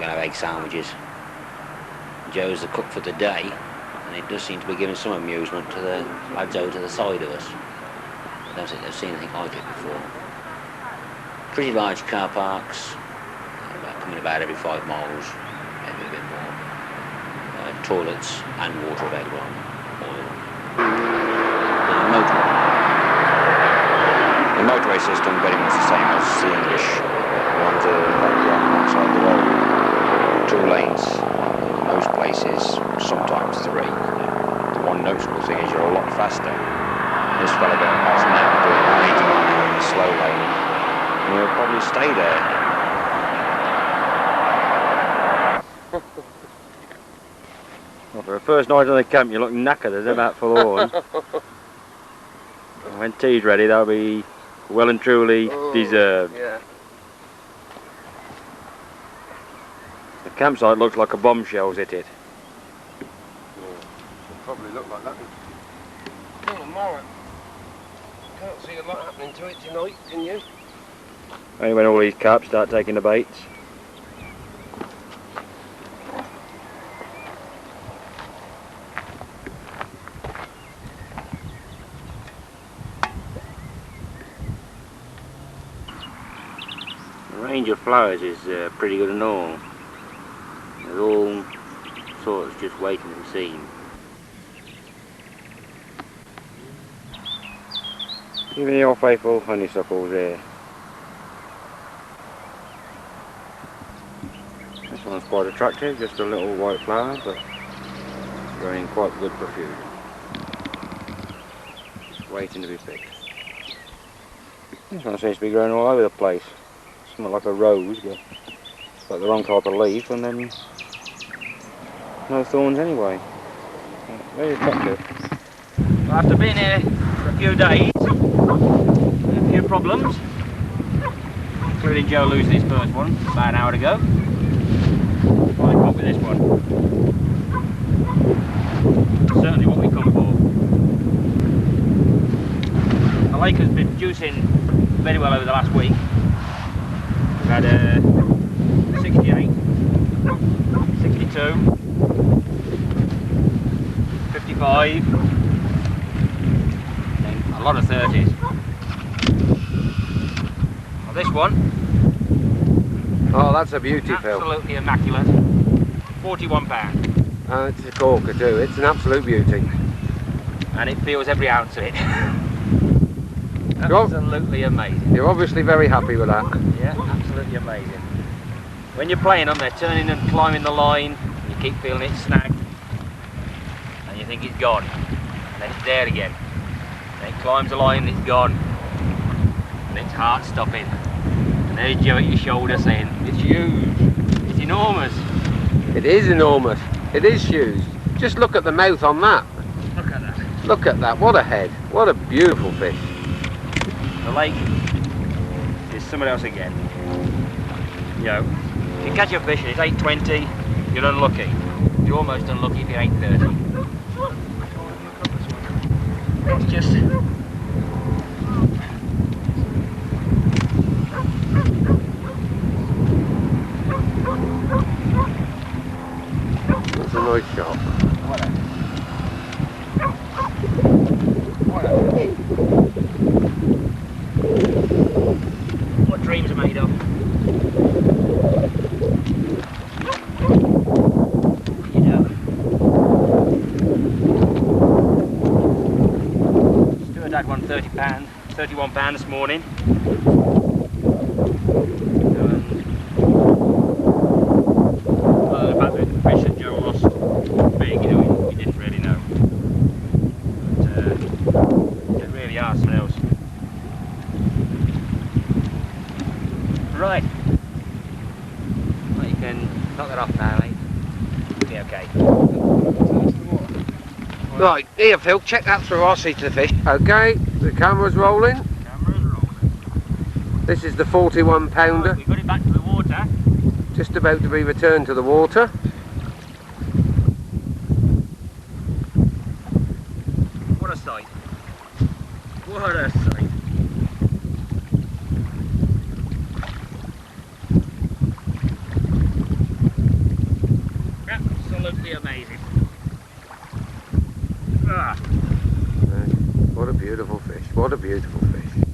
going to have egg sandwiches. Joe's the cook for the day, and it does seem to be giving some amusement to the lads over to the side of us. I don't think they've seen anything like it before. Pretty large car parks, coming about every 5 miles, maybe a bit more. Toilets and water available on oil. The motorway system very much the same as the English ones on that side of the road. 2 lanes in most places, sometimes 3. The one noticeable thing is you're a lot faster. This fella going past now doing about 80 miles an hour in the slow lane, and he'll probably stay there. Well, for the first night on the camp, you look knackered as about forlorn. When tea's ready, that'll be well and truly deserved. Yeah. The campsite looks like a bombshell's hit it. It'll probably look like that. Tomorrow. Can't see a lot happening to it tonight, can you? Only when all these caps start taking the baits. The range of flowers is pretty good and all. There's all sorts just waiting to be seen. Even your faithful honeysuckles here. This one's quite attractive, just a little white flower, but growing quite good profusion. Just waiting to be picked. This one seems to be growing all over the place. Something like a rose, but it's like the wrong type of leaf, and then no thorns anyway. Very effective. After being here for a few days, a few problems, including Joe losing his first one about an hour ago. I got with this one. Certainly what we come for. The lake has been juicing very well over the last week. We've had 68, 62, 55, and a lot of 30s. Well, this one, oh, that's a beauty, Phil. absolutely immaculate, £41. And it's a corker too, it's an absolute beauty. And it feels every ounce of it. Absolutely amazing. You're obviously very happy with that. Yeah, absolutely amazing. When you're playing them, they're turning and climbing the line, and you keep feeling it snagged, and you think it's gone, and then it's there again. Then it climbs the line and it's gone, and it's heart stopping. And there's Joe at your shoulder saying, it's huge, it's enormous. It is enormous. It is huge. Just look at the mouth on that. Look at that. Look at that. What a head. What a beautiful fish. The lake is somewhere else again. You know, if you catch a fish and it's 8.20, you're unlucky. You're almost unlucky if you're 8.30. It's just... That's a nice shot. What dreams are made of. You know. Stuart had one £31 this morning. Well, the fact that the fish that Joe lost big, you know, we didn't really know. But it really are something else. Right. Well, you can knock that off now, mate. Be okay. Right, here Phil, check that through, I'll see to the fish. Okay, the camera's rolling. Camera's rolling. This is the 41 pounder. We got it back to the water. Just about to be returned to the water. What a sight. What a sight. absolutely amazing. Ah. What a beautiful fish, what a beautiful fish.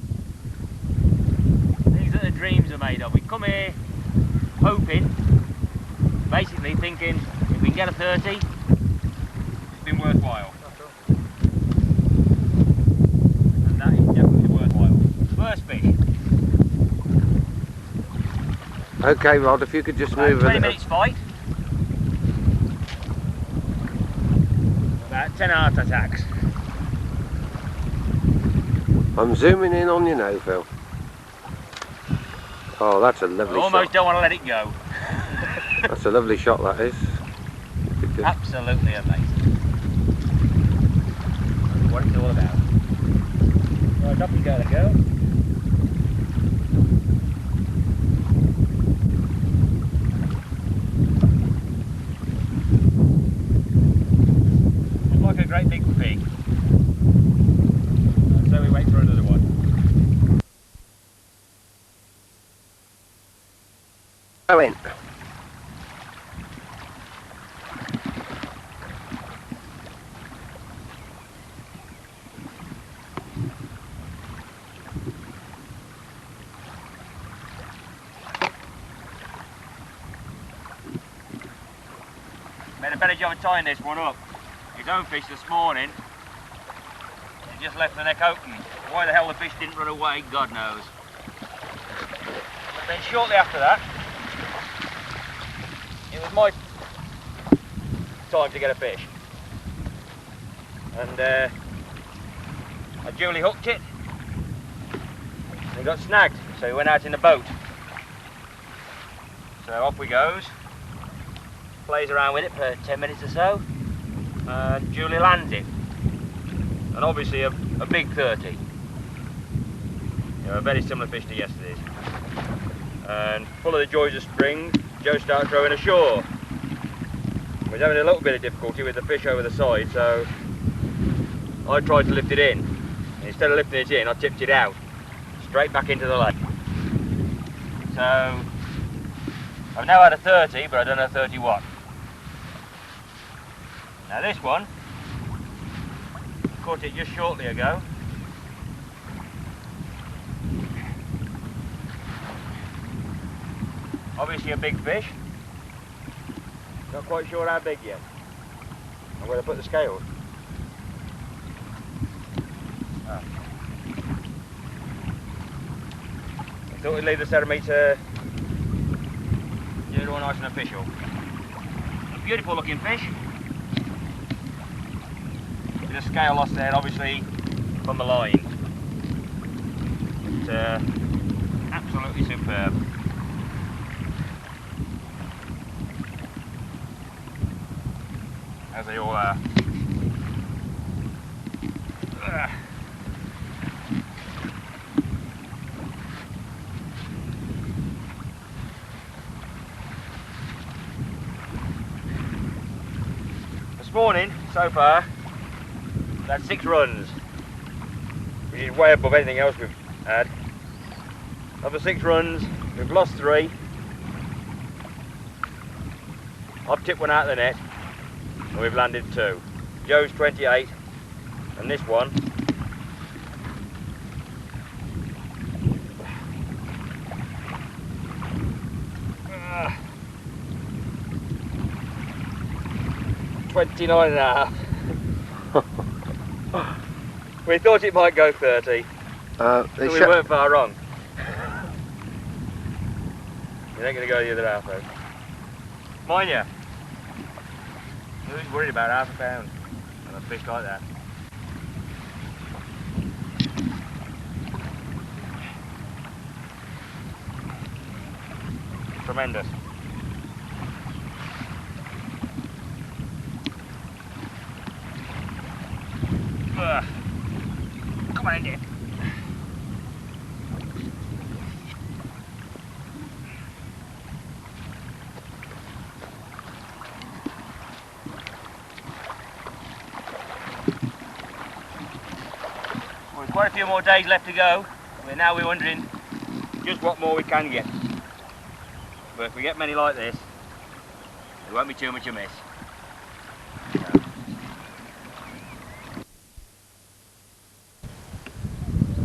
These are the dreams are made of. We come here hoping, basically thinking if we can get a 30, it's been worthwhile. And that is definitely worthwhile. First fish. Okay, Rod, if you could just move 20 minutes fight. About 10 heart attacks. I'm zooming in on you now, Phil. Oh, that's a lovely I almost shot. don't want to let it go. That's a lovely shot, that is. Absolutely amazing. That's what it's all about. Right, up you go, then, go. Looks like a great big pig. So we wait for another one. Go in. Made a better job of tying this one up. His own fish this morning, he just left the neck open. Why the hell the fish didn't run away, God knows. But then shortly after that, it was my time to get a fish. And I duly hooked it. And it got snagged, so he went out in the boat. So off we goes. Plays around with it for 10 minutes or so, and Julie lands it. And obviously a big 30. You know, a very similar fish to yesterday's. And full of the joys of spring, Joe started throwing ashore. He was having a little bit of difficulty with the fish over the side, so I tried to lift it in. And instead of lifting it in, I tipped it out, straight back into the lake. So I've now had a 30, but I don't know 31. Now this one, caught it just shortly ago. Obviously a big fish. Not quite sure how big yet. I'm going to put the scales. Ah. I thought we'd leave the ceremony to do it all nice and official. A beautiful looking fish. With a scale loss there, obviously, from the line. It's absolutely superb. As they all are. This morning, so far, that's 6 runs, which is way above anything else we've had. Of the 6 runs, we've lost 3. I've tipped one out of the net, and we've landed 2. Joe's 28, and this one, uh, 29 and a half. We thought it might go 30, but we weren't far wrong. It ain't going to go the other half though. Mind ya, who's worried about half a pound on a fish like that? Tremendous. Come on in there. Well, quite a few more days left to go. Now we're wondering just what more we can get. But if we get many like this, it won't be too much a miss.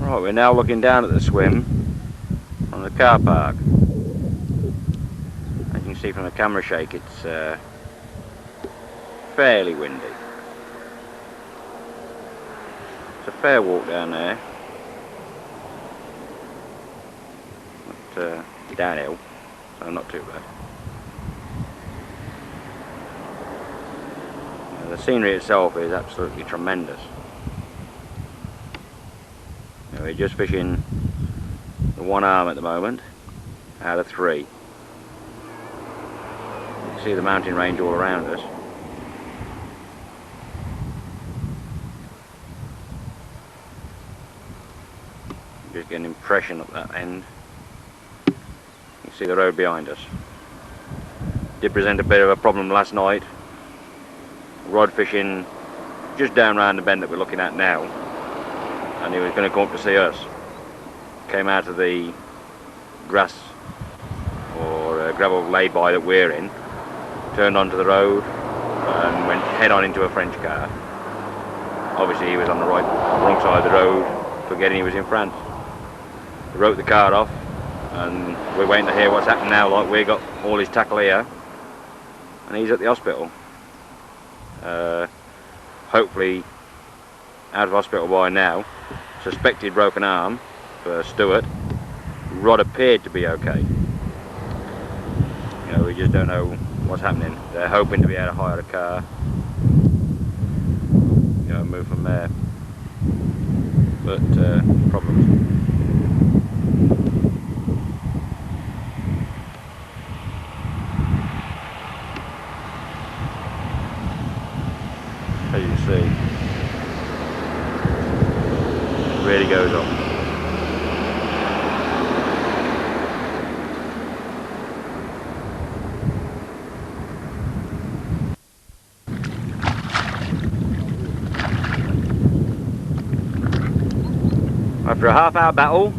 Right, we're now looking down at the swim on the car park. As you can see from the camera shake, it's fairly windy. It's a fair walk down there, but downhill, so not too bad. The scenery itself is absolutely tremendous. We're just fishing the one arm at the moment out of 3. You can see the mountain range all around us. Just get an impression at that end. You can see the road behind us. Did present a bit of a problem last night. Rod fishing just down round the bend that we're looking at now, and he was going to come up to see us. Came out of the grass or gravel lay-by that we're in, turned onto the road and went head on into a French car. Obviously he was on the wrong side of the road, forgetting he was in France. We wrote the car off and we're waiting to hear what's happened now. Like, we got all his tackle here and he's at the hospital. Hopefully out of hospital by now. Suspected broken arm for Stuart. Rod appeared to be okay. You know, we just don't know what's happening. They're hoping to be able to hire a car, you know, move from there. But problems. As you can see, it really goes on. After a half-hour battle, a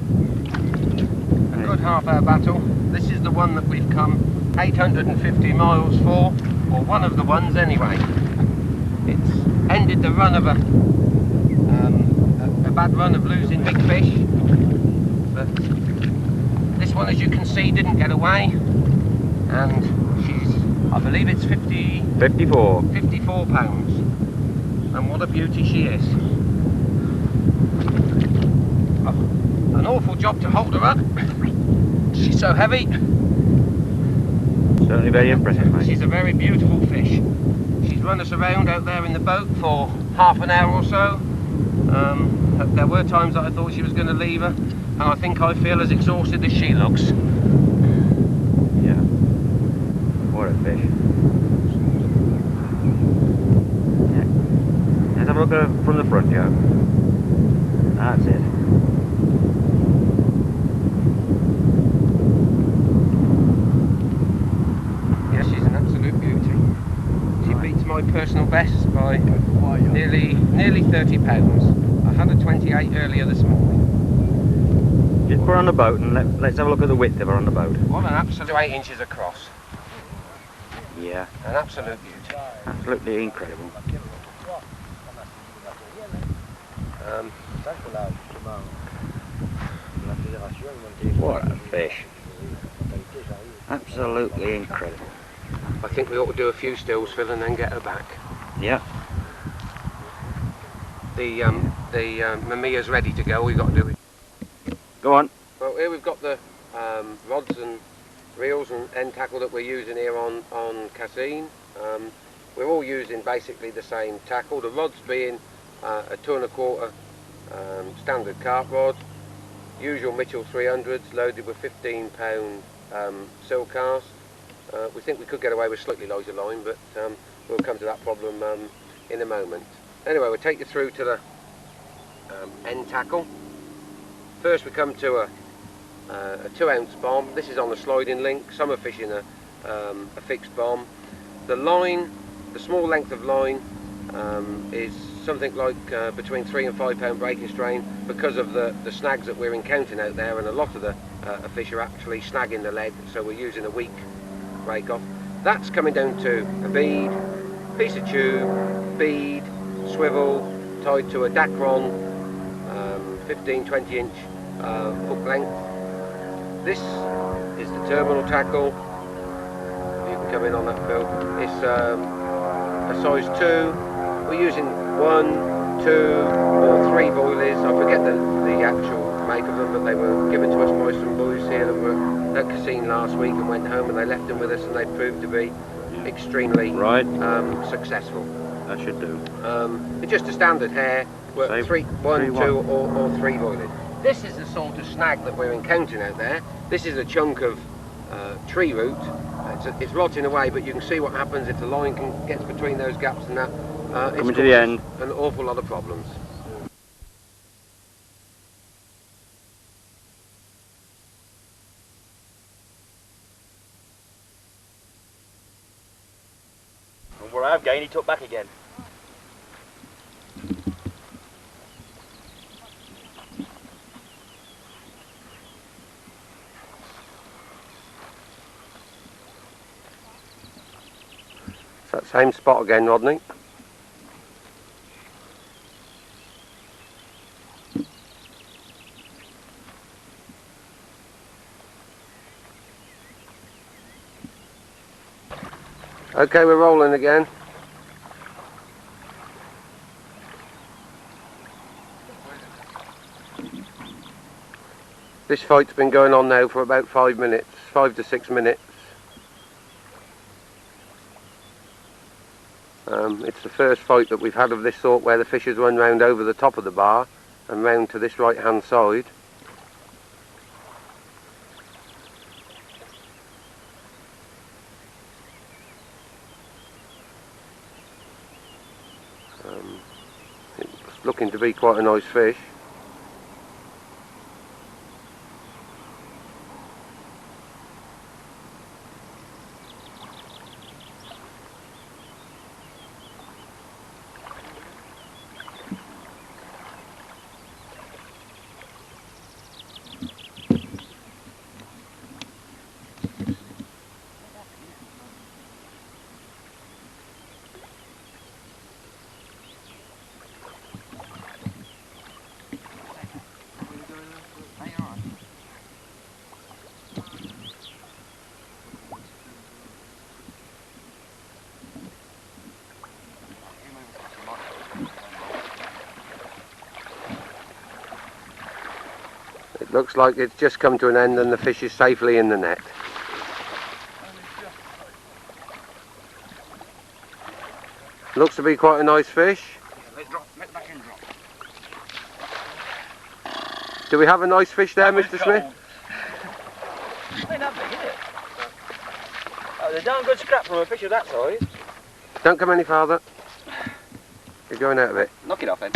good half-hour battle. This is the one that we've come 850 miles for, or one of the ones anyway. It's ended the run of a bad run of losing big fish, but this one, as you can see, didn't get away, and she's, I believe it's 54 pounds, and what a beauty she is. An awful job to hold her up. She's so heavy. Certainly very impressive, mate. She's a very beautiful fish. She's run us around out there in the boat for half an hour or so. There were times that I thought she was going to leave her, and I think I feel as exhausted as she looks. Yeah. What a fish. Yeah. Let's have a look at her from the front, Joe. That's it. Yeah, she's an absolute beauty. She beats my personal best by nearly 30 pounds. I had a 28 earlier this morning. Just put her on the boat and let's have a look at the width of her on the boat. What an absolute 8 inches across. Yeah. An absolute beauty. Absolutely incredible. What a fish. Absolutely incredible. I think we ought to do a few stills, Phil, and then get her back. Yeah. The Mamiya's ready to go. We've got to do it. Go on. Well, here we've got the rods and reels and end tackle that we're using here on Cassien. We're all using basically the same tackle. The rods being a 2 1/4 standard carp rod, usual Mitchell 300s loaded with 15-pound sill cast. We think we could get away with slightly larger line, but we'll come to that problem in a moment. Anyway, we'll take you through to the end tackle. First we come to a 2-ounce bomb. This is on a sliding link. Some are fishing a fixed bomb. The line, the small length of line, is something like between 3 and 5 pound breaking strain, because of the snags that we're encountering out there, and a lot of the fish are actually snagging the lead, so we're using a weak break off. That's coming down to a bead, piece of tube, bead, swivel, tied to a Dacron 15-20 inch hook length. This is the terminal tackle. You can come in on that, Phil. It's a size 2. We're using 1, 2 or 3 boilies. I forget the actual make of them, but they were given to us by some boys here that were at Cassien last week and went home, and they left them with us, and they proved to be extremely successful. That should do. It's just a standard hair. One, 2 or 3 boilies. This is the sort of snag that we're encountering out there. This is a chunk of tree root. It's rotting away, but you can see what happens if the line gets between those gaps and that. Coming to the end. An awful lot of problems. And what I've gained, he took back again. It's that same spot again, Rodney. Okay, we're rolling again. This fight's been going on now for about 5 minutes, 5 to 6 minutes. It's the first fight that we've had of this sort where the fish has run round over the top of the bar and round to this right hand side. It's looking to be quite a nice fish. It looks like it's just come to an end and the fish is safely in the net. Looks to be quite a nice fish. Let the back end drop. Do we have a nice fish there, Mr. Smith? Ain't that big, is it? Oh, there's a darn good scrap from a fish of that size. Don't come any farther. You're going out of it. Knock it off then.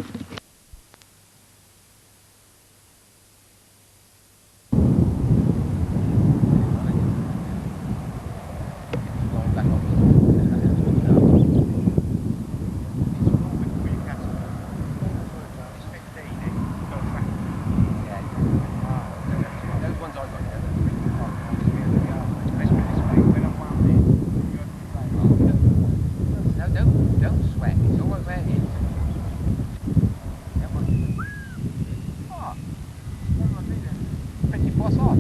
Don't sweat, it's all over here. Petit poisson.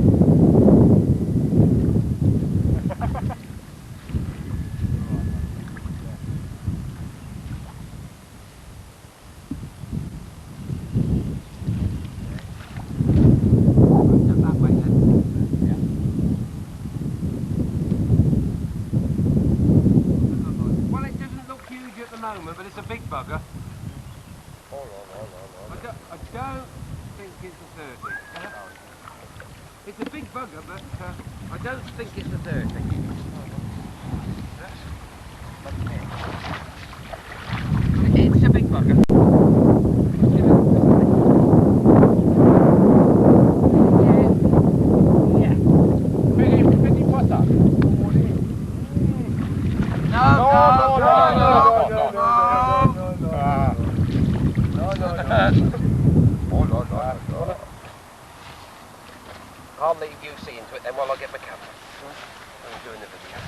Well, it doesn't look huge at the moment, but it's a big bugger. I don't think it's a 30. It's a big bugger, but I don't think it's a 30. It's a big bugger. Yeah. Petit poisson. I'll leave you see into it then while I get my camera. I'm doing the video.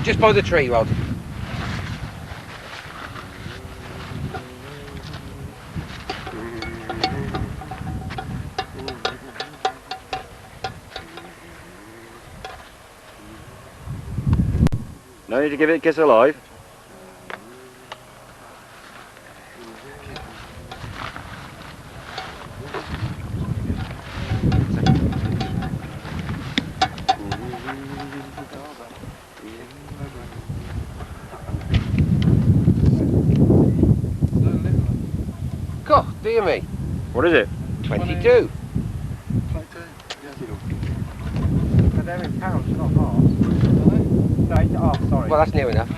Just by the tree, Rod. No need to give it a kiss alive. God, dear me. What is it? 22. 22. But they're in pounds, not half. No, half, sorry. Well, that's near enough.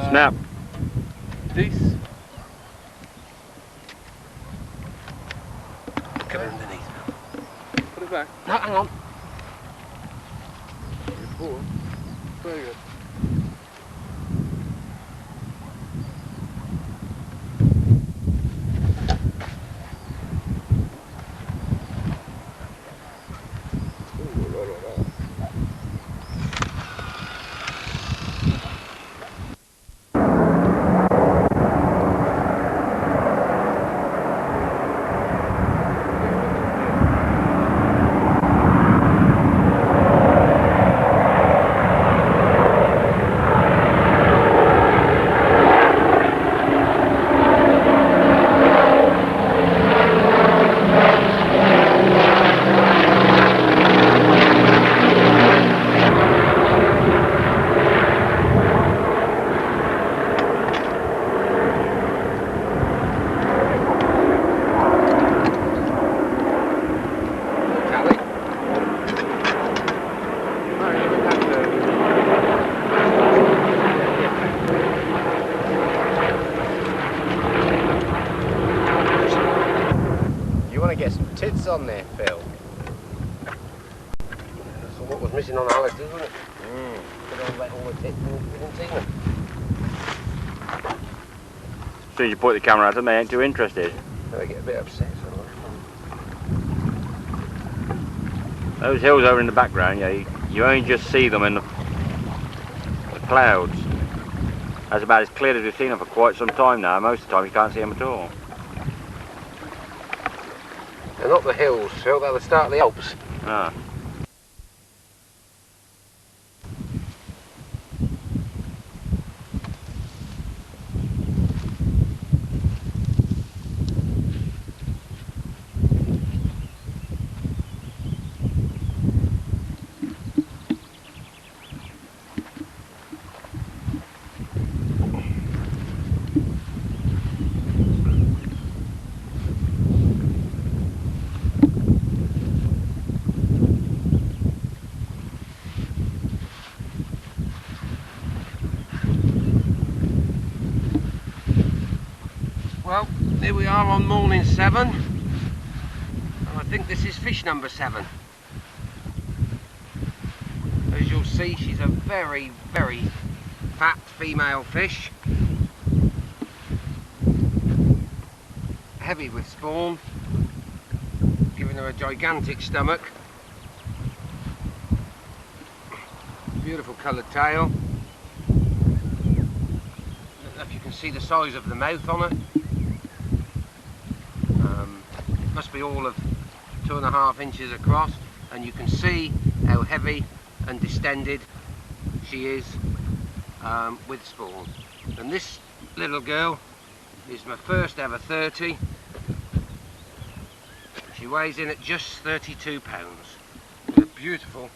Snap. This. Come underneath. Put it back. No, hang on. Very good. Get some tits on there, Phil. That's what was missing on Alice, wasn't it? Put on all the tits and we didn't see them. As soon as you point the camera at them, they ain't too interested. They get a bit upset. Those hills over in the background, yeah, you only just see them in the clouds. That's about as clear as we've seen them for quite some time now. Most of the time you can't see them at all. They're not the hills, Phil, they're the start of the Alps. Ah. Well, here we are on morning 7, and I think this is fish number 7. As you'll see, she's a very, very fat female fish. Heavy with spawn, giving her a gigantic stomach. Beautiful coloured tail. I don't know if you can see the size of the mouth on it. Must be all of 2.5 inches across, and you can see how heavy and distended she is with spawn. And this little girl is my first ever 30. She weighs in at just 32 pounds. It's a beautiful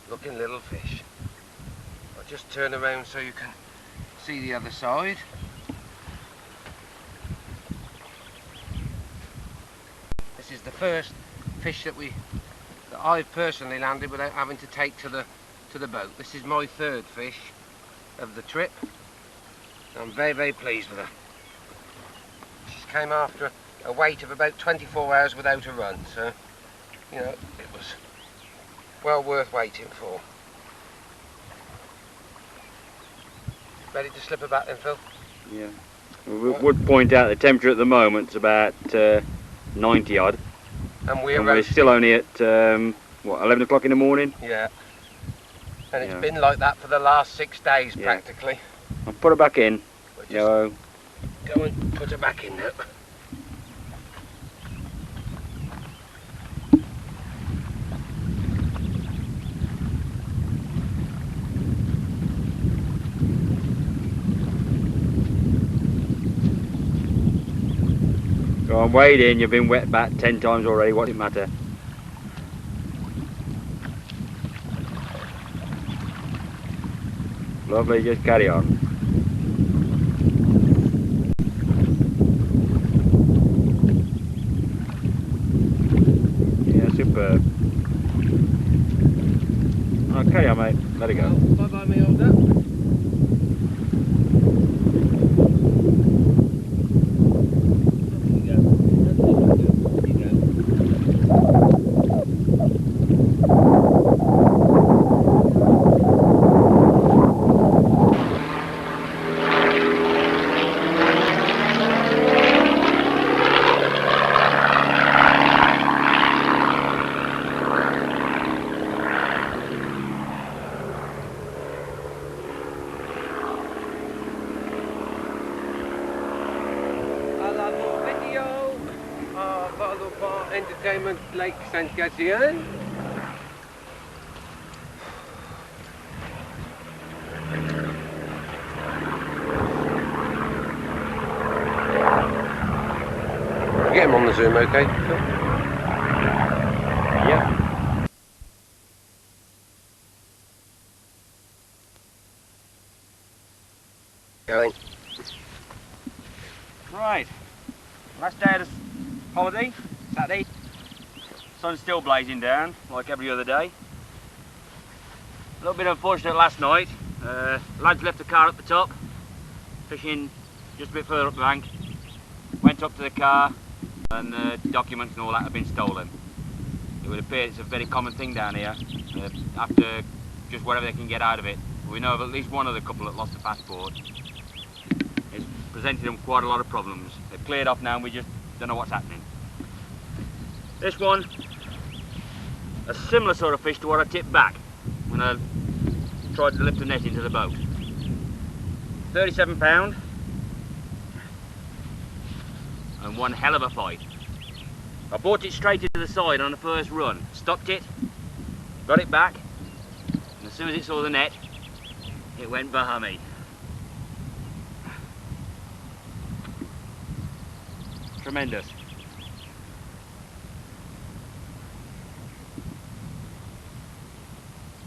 looking little fish. I'll just turn around so you can see the other side. This is the first fish that I've personally landed without having to take to the boat. This is my 3rd fish of the trip. I'm very, very pleased with her. She came after a wait of about 24 hours without a run, so you know it was well worth waiting for. Ready to slip her back then, Phil? Yeah. We would point out the temperature at the moment is about 90 odd. And we're still only at, what, 11 o'clock in the morning? Yeah. And it's been like that for the last 6 days practically. I'll put her back in. Go and put her back in now. Go on, wade in, you've been wet about 10 times already, what's it matter? Lovely, just carry on. Yeah, superb. Oh, carry on, mate, let it go. Bye bye, me old duck. Entertainment Lake St. Cassien. Get him on the zoom, okay? Yeah. Going. Right, last day of the holiday, Saturday. Sun's still blazing down, like every other day. A little bit unfortunate last night. Lads left the car at the top, fishing just a bit further up the bank. Went up to the car and the documents and all that have been stolen. It would appear it's a very common thing down here, after just whatever they can get out of it. We know of at least one other couple that lost a passport. It's presented them quite a lot of problems. They've cleared off now and we just don't know what's happening. This one, a similar sort of fish to what I tipped back when I tried to lift the net into the boat. 37 pound and one hell of a fight. I brought it straight into the side on the first run, stopped it, got it back, and as soon as it saw the net, it went bahami. Tremendous.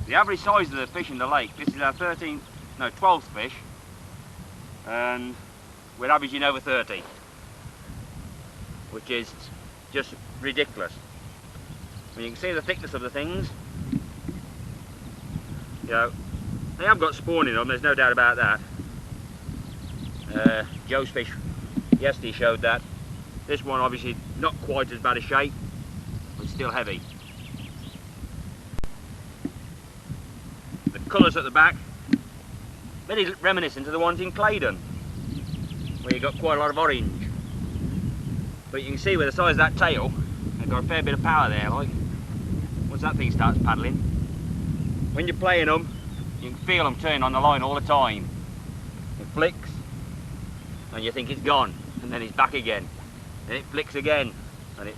The average size of the fish in the lake, this is our 12th fish, and we're averaging over 30, which is just ridiculous. I mean, you can see the thickness of the things. You know, they have got spawn in them, there's no doubt about that. Joe's fish yesterday showed that. This one obviously not quite as bad a shape, but still heavy. The colours at the back, very reminiscent of the ones in Claydon, where you got quite a lot of orange. But you can see with the size of that tail, they've got a fair bit of power there, like. Once that thing starts paddling, when you're playing them, you can feel them turn on the line all the time. It flicks, and you think it's gone, and then it's back again. Then it flicks again, and it's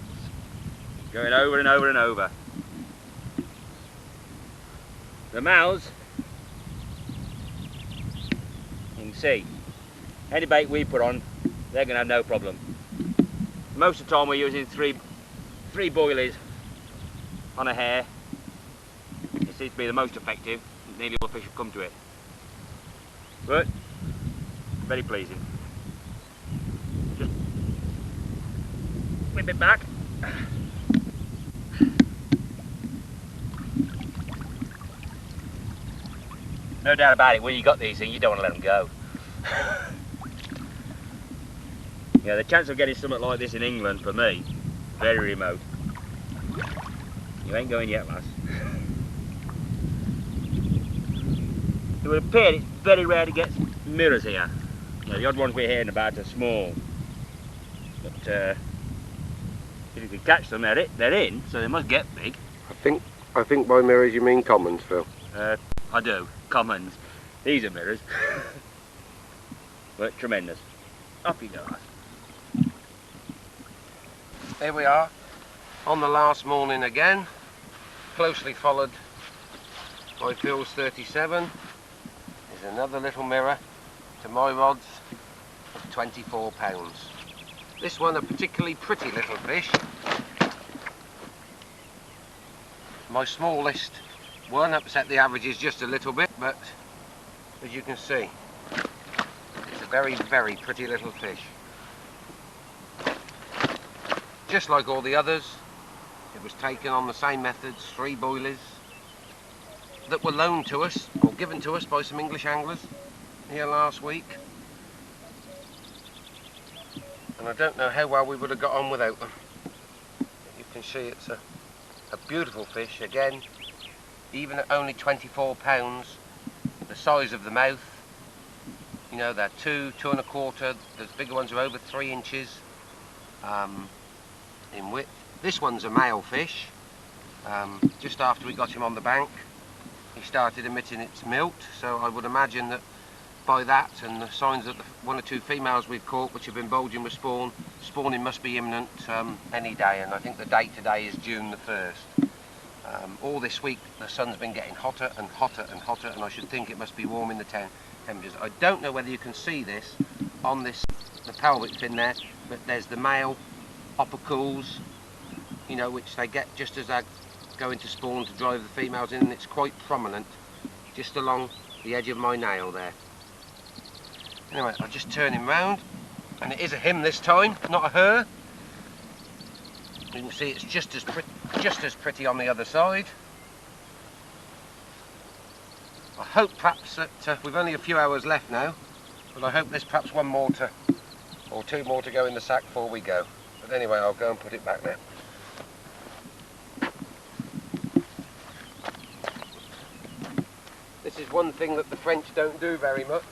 going over and over and over. The mouths, you can see, any bait we put on, they're going to have no problem. Most of the time we're using three boilies on a hair. It seems to be the most effective. Nearly all the fish have come to it. But, very pleasing. Just whip it back. No doubt about it, when you got these things, you don't want to let them go. Yeah, the chance of getting something like this in England, for me, very remote. You ain't going yet, lass. It would appear it's very rare to get mirrors here. You know, the odd ones we're hearing about are small. But if you can catch them, they're in, so they must get big. I think by mirrors you mean commons, Phil. I do, commons. These are mirrors. But tremendous. Off you go, lass. Here we are, on the last morning again, closely followed by Phil's 37. There's another little mirror to my rods of £24. This one a particularly pretty little fish. My smallest one upset the averages just a little bit, but as you can see, it's a very, very pretty little fish. Just like all the others, it was taken on the same methods, 3 boilies, that were loaned to us, or given to us by some English anglers here last week. And I don't know how well we would have got on without them. You can see it's a beautiful fish, again, even at only 24 pounds, the size of the mouth, you know, they're 2, 2 1/4, the bigger ones are over 3 inches in width. This one's a male fish. Just after we got him on the bank, he started emitting its milt, so I would imagine that by that and the signs that the 1 or 2 females we've caught which have been bulging with spawn, spawning must be imminent any day, and I think the date today is June the 1st. All this week the sun's been getting hotter and hotter and hotter, and I should think it must be warming the temperatures. I don't know whether you can see this on the pelvic fin there, but there's the male opercles, you know, which they get just as they go into spawn to drive the females in, and it's quite prominent just along the edge of my nail there. Anyway, I'll just turn him round, and it is a him this time, not a her. You can see it's just as pretty on the other side. I hope perhaps that we've only a few hours left now, but I hope there's perhaps 1 more or 2 more to go in the sack before we go. But anyway, I'll go and put it back now. This is one thing that the French don't do very much,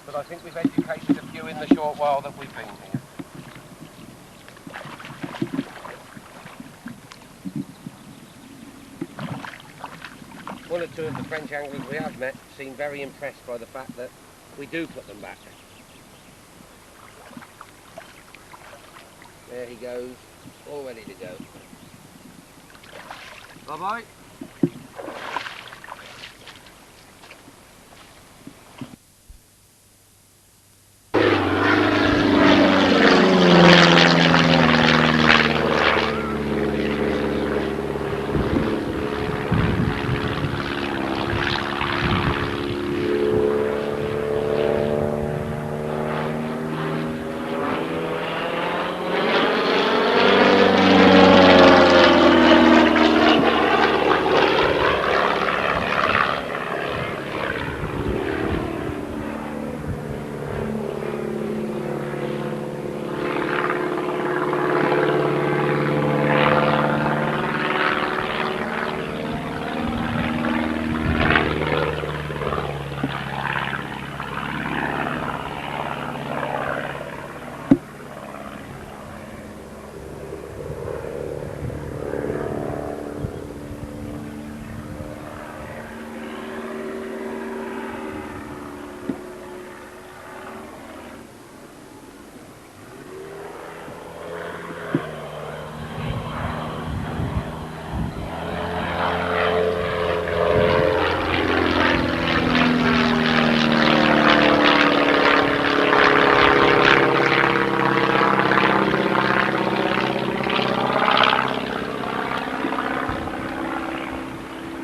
but I think we've educated a few in the short while that we've been here. 1 or 2 of the French anglers we have met seem very impressed by the fact that we do put them back. There he goes, all ready to go. Bye-bye.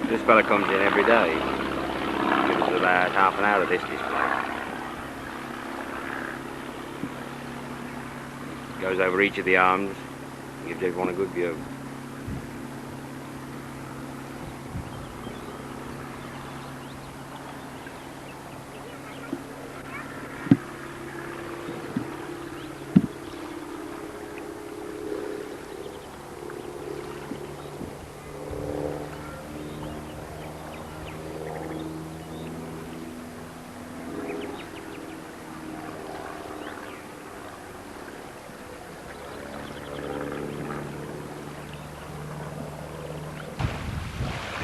This fella comes in every day. Gives us about half an hour of this display. Goes over each of the arms, gives everyone a good view.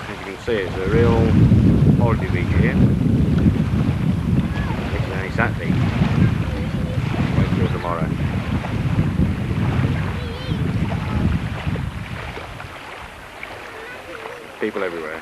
You can see it's a real holiday beach here. It's only Saturday. Wait till tomorrow. People everywhere.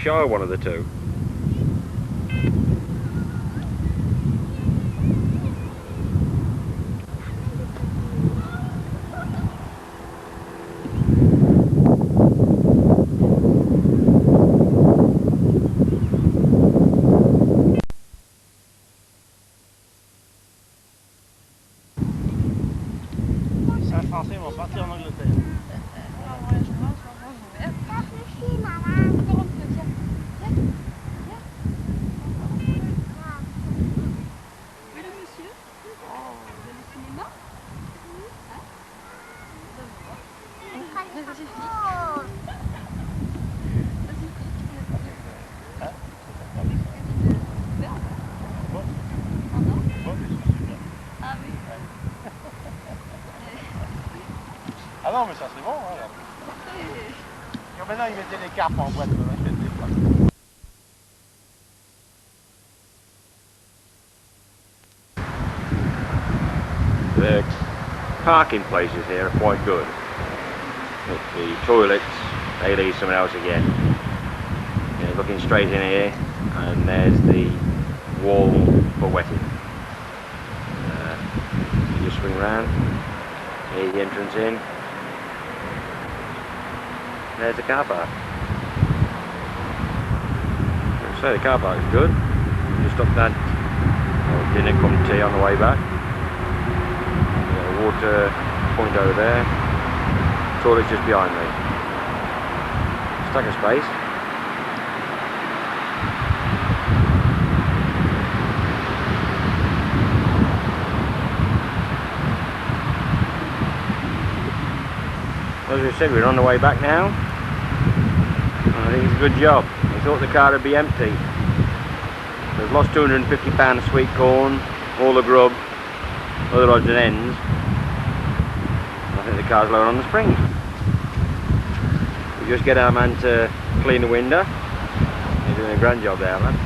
shy of one of the two. C'est un Français, ils vont partir en Angleterre. Ah non, mais ça c'est bon. Hein, maintenant, ils mettaient les carpes en boîte. The parking places here are quite good. But the toilets, they lead somewhere else again. You're looking straight in here, and there's the wall for wetting. You just swing round, here's the entrance in. There's the car park. So the car park is good. Just up that dinner cum tea on the way back. Water point over there. Toilet's just behind me. Stack of space. As we said, we're on the way back now. I think it's a good job. We thought the car would be empty. We've lost £250 of sweet corn, all the grub, other odds and ends. I think the car's lower on the springs. We just get our man to clean the window. He's doing a grand job there, man.